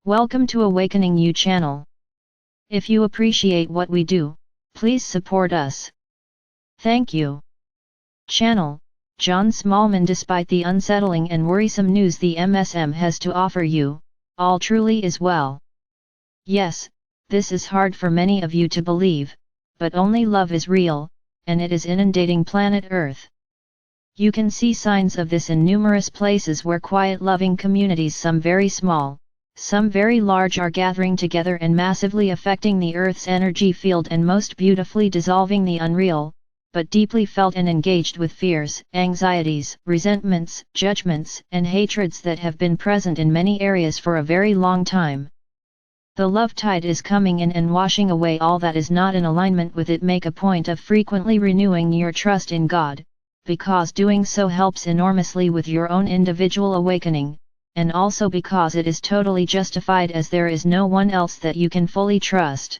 Welcome to Awakening You channel. If you appreciate what we do, please support us. Thank you. Channel, John Smallman. Despite the unsettling and worrisome news the MSM has to offer you, all truly is well. Yes, this is hard for many of you to believe, but only love is real, and it is inundating planet Earth. You can see signs of this in numerous places where quiet loving communities, some very small, some very large, are gathering together and massively affecting the Earth's energy field and most beautifully dissolving the unreal, but deeply felt and engaged with fears, anxieties, resentments, judgments, and hatreds that have been present in many areas for a very long time. The love tide is coming in and washing away all that is not in alignment with it. Make a point of frequently renewing your trust in God, because doing so helps enormously with your own individual awakening, and also because it is totally justified, as there is no one else that you can fully trust.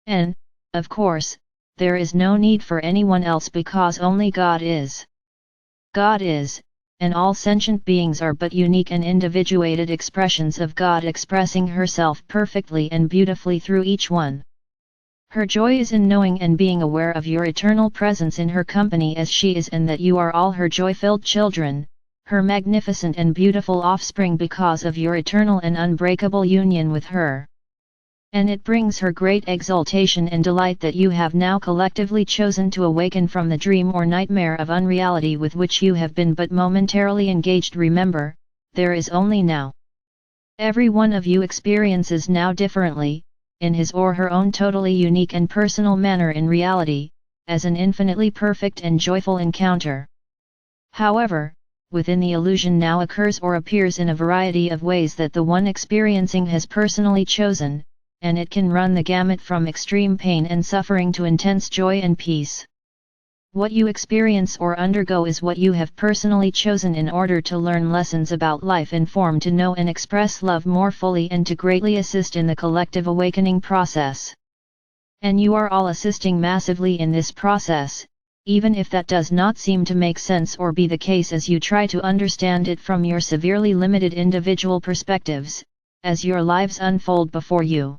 And, of course, there is no need for anyone else, because only God is. God is, and all sentient beings are but unique and individuated expressions of God, expressing herself perfectly and beautifully through each one. Her joy is in knowing and being aware of your eternal presence in her company as she is, and that you are all her joy-filled children, her magnificent and beautiful offspring, because of your eternal and unbreakable union with her. And it brings her great exultation and delight that you have now collectively chosen to awaken from the dream or nightmare of unreality with which you have been but momentarily engaged. Remember, there is only now. Every one of you experiences now differently, in his or her own totally unique and personal manner in reality, as an infinitely perfect and joyful encounter. However, within the illusion now occurs or appears in a variety of ways that the one experiencing has personally chosen, and it can run the gamut from extreme pain and suffering to intense joy and peace. What you experience or undergo is what you have personally chosen in order to learn lessons about life, inform, to know and express love more fully, and to greatly assist in the collective awakening process. And you are all assisting massively in this process, even if that does not seem to make sense or be the case as you try to understand it from your severely limited individual perspectives, as your lives unfold before you.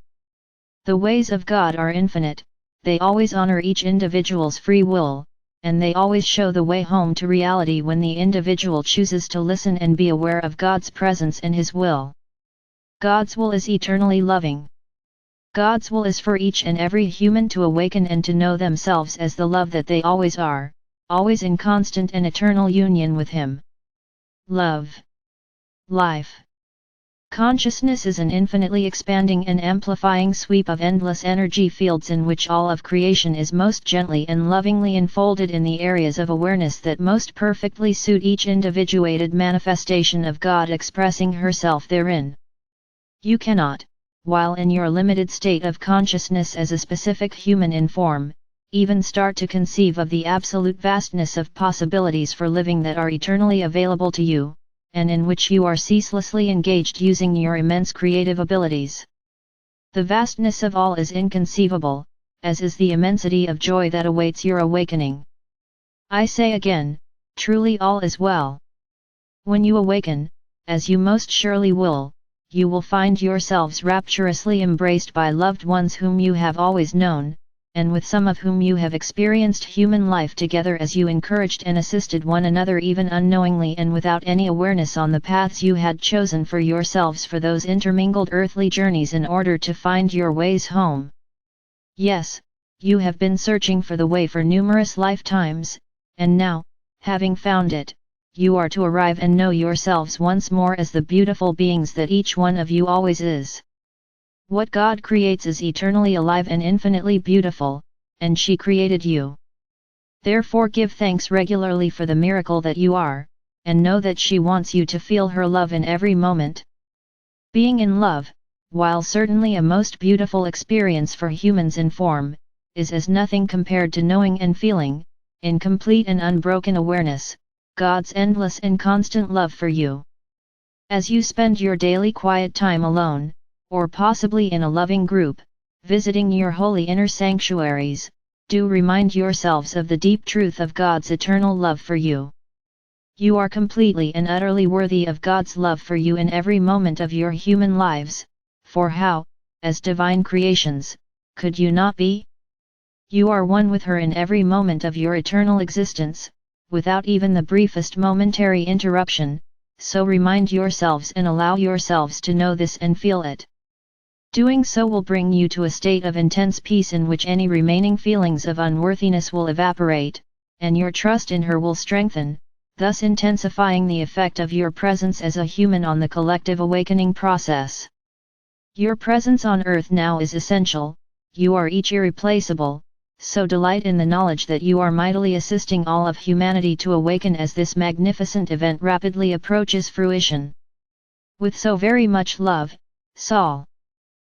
The ways of God are infinite, they always honor each individual's free will, and they always show the way home to reality when the individual chooses to listen and be aware of God's presence and His will. God's will is eternally loving. God's will is for each and every human to awaken and to know themselves as the love that they always are, always in constant and eternal union with Him. Love. Life. Consciousness is an infinitely expanding and amplifying sweep of endless energy fields in which all of creation is most gently and lovingly enfolded in the areas of awareness that most perfectly suit each individuated manifestation of God expressing herself therein. You cannot, while in your limited state of consciousness as a specific human in form, even start to conceive of the absolute vastness of possibilities for living that are eternally available to you, and in which you are ceaselessly engaged using your immense creative abilities. The vastness of all is inconceivable, as is the immensity of joy that awaits your awakening. I say again, truly all is well. When you awaken, as you most surely will, you will find yourselves rapturously embraced by loved ones whom you have always known, and with some of whom you have experienced human life together as you encouraged and assisted one another even unknowingly and without any awareness on the paths you had chosen for yourselves for those intermingled earthly journeys in order to find your ways home. Yes, you have been searching for the way for numerous lifetimes, and now, having found it, you are to arrive and know yourselves once more as the beautiful beings that each one of you always is. What God creates is eternally alive and infinitely beautiful, and she created you. Therefore give thanks regularly for the miracle that you are, and know that she wants you to feel her love in every moment. Being in love, while certainly a most beautiful experience for humans in form, is as nothing compared to knowing and feeling, in complete and unbroken awareness, God's endless and constant love for you. As you spend your daily quiet time alone, or possibly in a loving group, visiting your holy inner sanctuaries, do remind yourselves of the deep truth of God's eternal love for you. You are completely and utterly worthy of God's love for you in every moment of your human lives, for how, as divine creations, could you not be? You are one with her in every moment of your eternal existence, without even the briefest momentary interruption, so remind yourselves and allow yourselves to know this and feel it. Doing so will bring you to a state of intense peace in which any remaining feelings of unworthiness will evaporate, and your trust in her will strengthen, thus intensifying the effect of your presence as a human on the collective awakening process. Your presence on earth now is essential, you are each irreplaceable, so delight in the knowledge that you are mightily assisting all of humanity to awaken as this magnificent event rapidly approaches fruition. With so very much love, Saul.